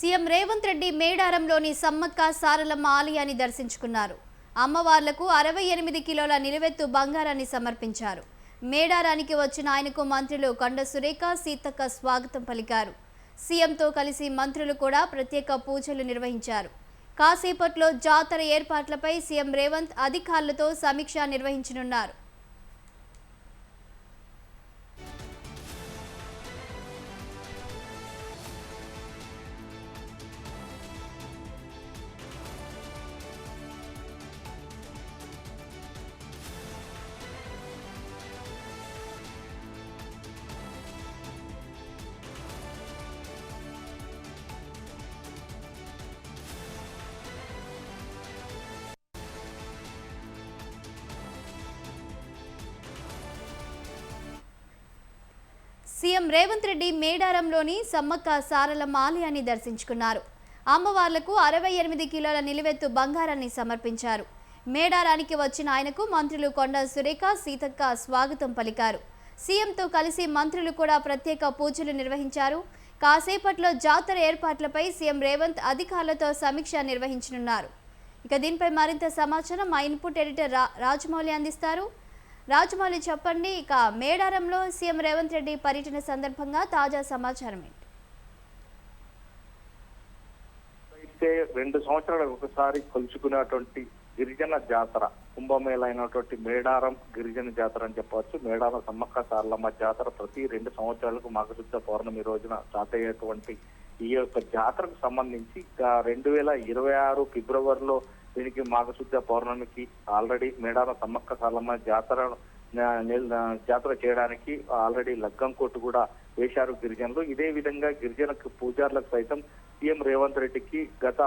CM Revanth Reddy మేడారంలోని Sammakka Saralamma ఆలయాన్ని దర్శించుకున్నారు. అమ్మవార్లకు 68 కిలోల నిలువెత్తు బంగారాన్ని సమర్పించారు. మేడారానికి వచ్చిన ఆయనకు మంత్రులు కొండ సురేఖ, సీతక్క స్వాగతం పలికారు. సీఎంతో కలిసి మంత్రులు కూడా ప్రత్యేక పూజలు నిర్వహించారు. కాసేపట్లో జాతర ఏర్పాట్లపై సీఎం రేవంత్ అధికారులతో సమీక్ష నిర్వహించనున్నారు. సీఎం రేవంత్ రెడ్డి మేడారంలోని సమ్మక్క సారలమ్మ ఆలయాన్ని దర్శించుకున్నారు. అమ్మవార్లకు 68 కిలోల నిలువెత్తు బంగారాన్ని సమర్పించారు. మేడారానికి వచ్చిన ఆయనకు మంత్రులు కొండ సురేఖ, సీతక్క స్వాగతం పలికారు. సీఎంతో కలిసి మంత్రులు కూడా ప్రత్యేక పూజలు నిర్వహించారు. కాసేపట్లో జాతర ఏర్పాట్లపై సీఎం రేవంత్ అధికారులతో సమీక్ష నిర్వహించనున్నారు. ఇక దీనిపై మరింత సమాచారం మా ఇన్పుట్ ఎడిటర్ రాజమౌళి అందిస్తారు. రాజమౌళి చెప్పండి, ఇక మేడారంలో సీఎం రేవంత్ రెడ్డి పర్యటన సందర్భంగా తాజా సమాచారం ఏంటి? అయితే 2 సంవత్సరాలకు ఒకసారి కొలుచుకునేటువంటి గిరిజన జాతర కుంభమేళ అయినటువంటి మేడారం గిరిజన జాతర అని చెప్పవచ్చు. మేడారం సమ్మక్క సారలమ్మ జాతర ప్రతి 2 సంవత్సరాలకు మాఘశుద్ధ పౌర్ణమి రోజున స్టార్ట్ అయ్యేటువంటి ఈ యొక్క జాతరకు సంబంధించి 2026 ఫిబ్రవరిలో దీనికి మాఘశుద్ధ పౌర్ణమికి ఆల్రెడీ మేడారం సమ్మక్క సారలమ్మ జాతర చేయడానికి ఆల్రెడీ లగ్గం కోటు కూడా వేశారు గిరిజనులు. ఇదే విధంగా గిరిజనకు పూజారులకు సైతం సీఎం రేవంత్ రెడ్డికి గత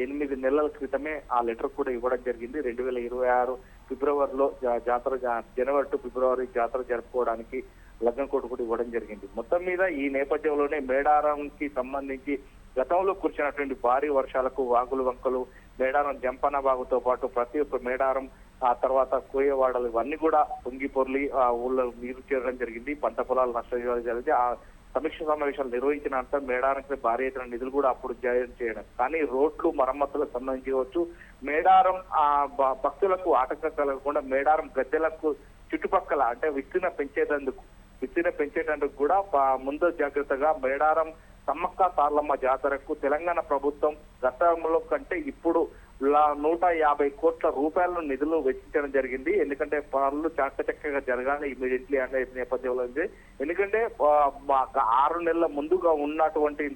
8 నెలల క్రితమే ఆ లెటర్ కూడా ఇవ్వడం జరిగింది. 2026 ఫిబ్రవరిలో జాతర, జనవరి టు ఫిబ్రవరి జాతర జరుపుకోవడానికి లగ్గం కోటు కూడా ఇవ్వడం జరిగింది. మొత్తం మీద ఈ నేపథ్యంలోనే మేడారంకి సంబంధించి గతంలో కురిసినటువంటి భారీ వర్షాలకు వాగులు వంకలు, మేడారం జంపన బాగుతో పాటు ప్రతి ఒక్క మేడారం, ఆ తర్వాత కోయవాడలు ఇవన్నీ కూడా పొంగి పొర్లి ఆ ఊళ్ళో నీరు చేరడం జరిగింది. పంట పొలాలు నష్టం జరిగింది. ఆ సమీక్ష సమావేశాలు నిర్వహించినంత మేడారానికి భారీ ఎత్తున నిధులు కూడా అప్పుడు జారీ చేయడం, కానీ రోడ్లు మరమ్మతులకు సంబంధించవచ్చు, మేడారం భక్తులకు ఆటంకం కలగకుండా మేడారం గద్దెలకు చుట్టుపక్కల అంటే విస్తీర్ణ పెంచేటందుకు కూడా ముందు జాగ్రత్తగా మేడారం సమ్మక్క సారలమ్మ జాతరకు తెలంగాణ ప్రభుత్వం గతంలో కంటే ఇప్పుడు 150 కోట్ల రూపాయల నిధులు వెచ్చించడం జరిగింది. ఎందుకంటే పనులు చాకచక్యంగా జరగాలి ఇమీడియట్లీ అనే నేపథ్యంలో ఉంది. ఎందుకంటే 6 నెలల ముందుగా ఉన్నటువంటి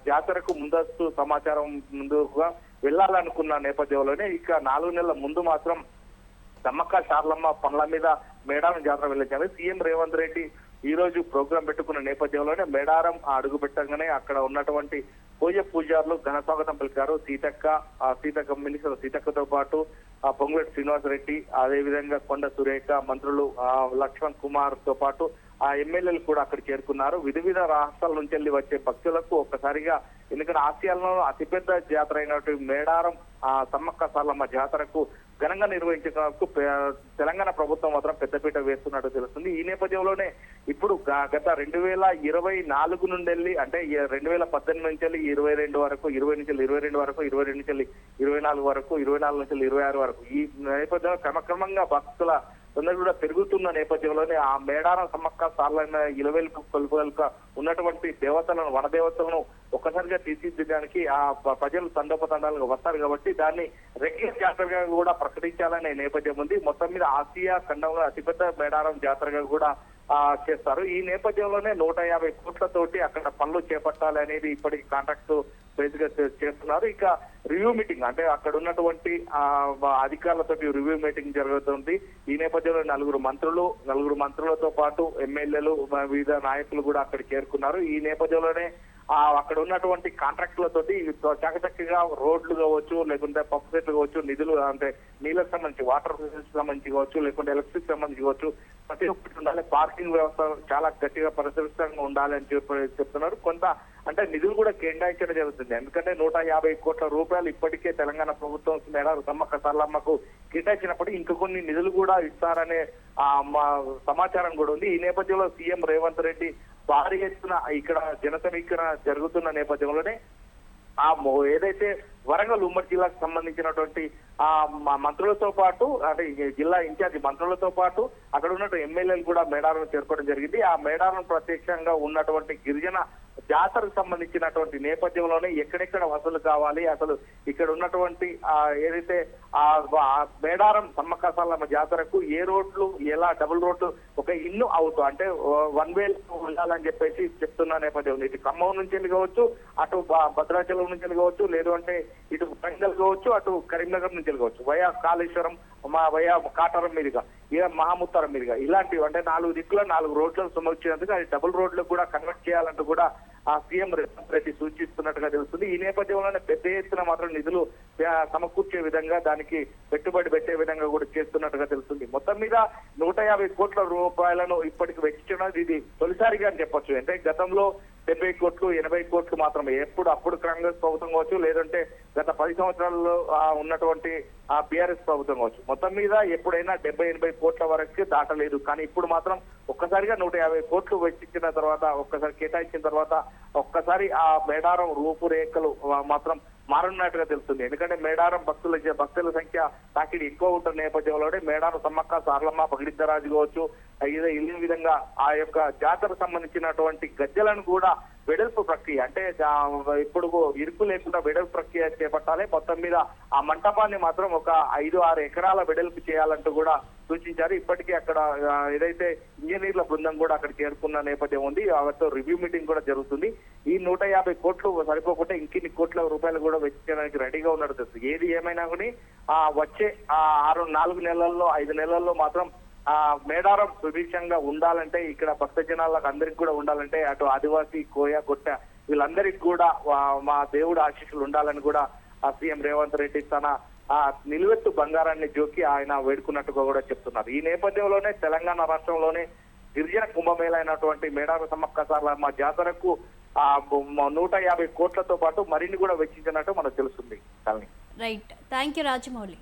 జాతరకు ముందస్తు సమాచారం ముందుగా వెళ్ళాలనుకున్న నేపథ్యంలోనే ఇక 4 నెలల ముందు మాత్రం సమ్మక్క సారలమ్మ పనుల మీద మేడారం జాతర వెళ్ళించారు. సీఎం రేవంత్ రెడ్డి ఈ రోజు ప్రోగ్రాం పెట్టుకున్న నేపథ్యంలోనే మేడారం అడుగు పెట్టగానే అక్కడ ఉన్నటువంటి పూజారులు ఘన స్వాగతం పలికారు. సీతక్క మినిస్టర్ సీతక్కతో పాటు పొంగులేటి శ్రీనివాసరెడ్డి, అదే విధంగా కొండ సురేఖ, మంత్రులు లక్ష్మణ్ కుమార్ తో పాటు ఆ ఎమ్మెల్యేలు కూడా అక్కడ చేరుకున్నారు. వివిధ రాష్ట్రాల నుంచి వెళ్ళి వచ్చే భక్తులకు ఒక్కసారిగా, ఎందుకంటే ఆసియాలో అతిపెద్ద జాతర అయినటువంటి మేడారం సమ్మక్క సారలమ్మ జాతరకు ఘనంగా నిర్వహించేందుకు తెలంగాణ ప్రభుత్వం మాత్రం పెద్దపీట వేస్తున్నట్టు తెలుస్తుంది. ఈ నేపథ్యంలోనే ఇప్పుడు గత 2024 నుండి వెళ్ళి అంటే 2018 నుంచి వెళ్ళి 22 వరకు, 20 నుంచి 22 వరకు, 22 నుంచి 24 వరకు, 24 నుంచి 26 వరకు ఈ నేపథ్యంలో క్రమక్రమంగా భక్తుల తొందర కూడా పెరుగుతున్న నేపథ్యంలోనే ఆ మేడారం సమ్మక్క సారలమ్మ ఇలవేలుపు కొలుపులుగా ఉన్నటువంటి దేవతలను, వనదేవతలను ఒక్కసారిగా తీర్చిదిద్దడానికి ఆ ప్రజలు తండోపతండాలుగా వస్తారు కాబట్టి దాన్ని రెగ్యులర్ జాతరగా కూడా ప్రకటించాలనే నేపథ్యం ఉంది. మొత్తం మీద ఆసియా ఖండంలో అతిపెద్ద మేడారం జాతరగా కూడా చేస్తారు. ఈ నేపథ్యంలోనే 150 కోట్లతోటి అక్కడ పనులు చేపట్టాలి అనేది ఇప్పటికి కాంట్రాక్ట్ బేస్ గా చేస్తున్నారు. ఇక రివ్యూ మీటింగ్ అంటే అక్కడ ఉన్నటువంటి అధికారులతో రివ్యూ మీటింగ్ జరుగుతుంది. ఈ నేపథ్యంలో 4 మంత్రులతో పాటు ఎమ్మెల్యేలు, వివిధ నాయకులు కూడా అక్కడ చేరుకున్నారు. ఈ నేపథ్యంలోనే అక్కడ ఉన్నటువంటి కాంట్రాక్టులతోటి చకచక్కగా రోడ్లు కావచ్చు, లేకుంటే పంప్ సెట్లు కావచ్చు, నిధులు అంటే నీళ్ళకి సంబంధించి వాటర్ ఫెసిలిటీకి సంబంధించి కావచ్చు, లేకుంటే ఎలక్ట్రిసిటీ సంబంధించి కావచ్చు, ప్రతి ఒక్కటి ఉండాలి. పార్కింగ్ వ్యవస్థ చాలా గట్టిగా పరిశీలితంగా ఉండాలి అని చెప్తున్నారు. కొంత అంటే నిధులు కూడా కేటాయించడం జరుగుతుంది. ఎందుకంటే 150 కోట్ల రూపాయలు ఇప్పటికే తెలంగాణ ప్రభుత్వం మేడారం సమ్మక్క సారలమ్మకు కేటాయించినప్పటికీ ఇంకా కొన్ని నిధులు కూడా ఇస్తారనే సమాచారం కూడా ఉంది. ఈ నేపథ్యంలో సీఎం రేవంత్ రెడ్డి భారీ ఎత్తున ఇక్కడ జన సమీకరణ జరుగుతున్న నేపథ్యంలోనే ఏదైతే వరంగల్ ఉమ్మడి జిల్లాకు సంబంధించినటువంటి ఆ మంత్రులతో పాటు అంటే ఈ జిల్లా ఇన్ఛార్జి మంత్రులతో పాటు అక్కడ ఉన్నటువంటి ఎమ్మెల్యేలు కూడా మేడారం చేరుకోవడం జరిగింది. ఆ మేడారం ప్రత్యక్షంగా ఉన్నటువంటి గిరిజన జాతరకు సంబంధించినటువంటి నేపథ్యంలోనే ఎక్కడెక్కడ వసూలు కావాలి, అసలు ఇక్కడ ఉన్నటువంటి ఏదైతే ఆ మేడారం సమ్మక్క సారలమ్మ జాతరకు ఏ రోడ్లు ఎలా డబుల్ రోడ్లు ఒక ఇన్ను అవుతూ అంటే వన్ వే ఉండాలని చెప్పేసి చెప్తున్న నేపథ్యం ఉంది. ఇటు ఖమ్మం నుంచి వెళ్ళి కావచ్చు, అటు భద్రాచలం నుంచి వెళ్ళి కావచ్చు, లేదు అంటే ఇటు వరంగల్ కావచ్చు, అటు కరీంనగర్ నుంచి వెళ్ళి కావచ్చు, వయా కాళేశ్వరం వయా కాటారం మీదుగా ఇక మహాముత్తారం మీదుగా ఇలాంటివి అంటే 4 దిక్కుల 4 రోడ్లను సమర్చించినందుకు అది డబుల్ రోడ్లకు కూడా కన్వర్ట్ చేయాలంటూ కూడా ఆ సీఎం రేవంత్ రెడ్డి సూచిస్తున్నట్టుగా తెలుస్తుంది. ఈ నేపథ్యంలోనే పెద్ద ఎత్తున మాత్రం నిధులు సమకూర్చే విధంగా దానికి పెట్టుబడి పెట్టే విధంగా కూడా చేస్తున్నట్టుగా తెలుస్తుంది. మొత్తం మీద 150 కోట్ల రూపాయలను ఇప్పటికి వెచ్చించడం ఇది తొలిసారిగా అని చెప్పొచ్చు. అంటే గతంలో 70 కోట్లు 80 కోట్లు మాత్రమే అప్పుడు కాంగ్రెస్ ప్రభుత్వం కావచ్చు, లేదంటే గత 10 సంవత్సరాల్లో ఉన్నటువంటి ఆ బీఆర్ఎస్ ప్రభుత్వం కావచ్చు. మొత్తం మీద ఎప్పుడైనా 70-80 కోట్ల వరకు దాటలేదు. కానీ ఇప్పుడు మాత్రం ఒక్కసారిగా 150 కోట్లు వెచ్చించిన తర్వాత, ఒక్కసారి కేటాయించిన తర్వాత ఒక్కసారి ఆ మేడారం రూపురేఖలు మాత్రం మారున్నట్టుగా తెలుస్తుంది. ఎందుకంటే మేడారం భక్తుల సంఖ్య తాకిడి ఎక్కువ ఉంటున్న నేపథ్యంలోనే మేడారం సమ్మక్క సారలమ్మ పగిడిద్దరాజు కావచ్చు, ఈ విధంగా ఆ యొక్క జాతరకు సంబంధించినటువంటి గజ్జలను కూడా వెడల్పు ప్రక్రియ అంటే ఇప్పుడు ఇరుకు లేకుండా వెడల్పు ప్రక్రియ చేపట్టాలి. మొత్తం మీద ఆ మంటపాన్ని మాత్రం ఒక 5-6 ఎకరాల వెడల్పు చేయాలంటూ కూడా సూచించారు. ఇప్పటికీ అక్కడ ఏదైతే ఇంజనీర్ల బృందం కూడా అక్కడ చేరుకున్న నేపథ్యం ఉంది. వారితో రివ్యూ మీటింగ్ కూడా జరుగుతుంది. ఈ 150 కోట్లు సరిపోకుండా ఇంకిన్ని కోట్ల రూపాయలు కూడా వెచ్చించడానికి రెడీగా ఉన్నట్టు తెలుస్తుంది. ఏది ఏమైనా కానీ వచ్చే 4 నెలల్లో 5 నెలల్లో మాత్రం మేడారం సుభిక్షంగా ఉండాలంటే, ఇక్కడ భక్త జనాలకు అందరికి కూడా ఉండాలంటే, అటు ఆదివాసీ కోయ గొట్ట వీళ్ళందరికీ కూడా మా దేవుడు ఆశీస్సులు ఉండాలని కూడా సీఎం రేవంత్ రెడ్డి తన నిలువెత్తు బంగారాన్ని జోకి ఆయన వేడుకున్నట్టుగా కూడా చెప్తున్నారు. ఈ నేపథ్యంలోనే తెలంగాణ రాష్ట్రంలోనే గిరిజన కుంభమేళ అయినటువంటి మేడారం సమ్మక్క సారలమ్మ జాతరకు 150 కోట్లతో పాటు మరిన్ని కూడా వెచ్చించినట్టు మనకు తెలుస్తుంది. Right, thank you Rajamouli.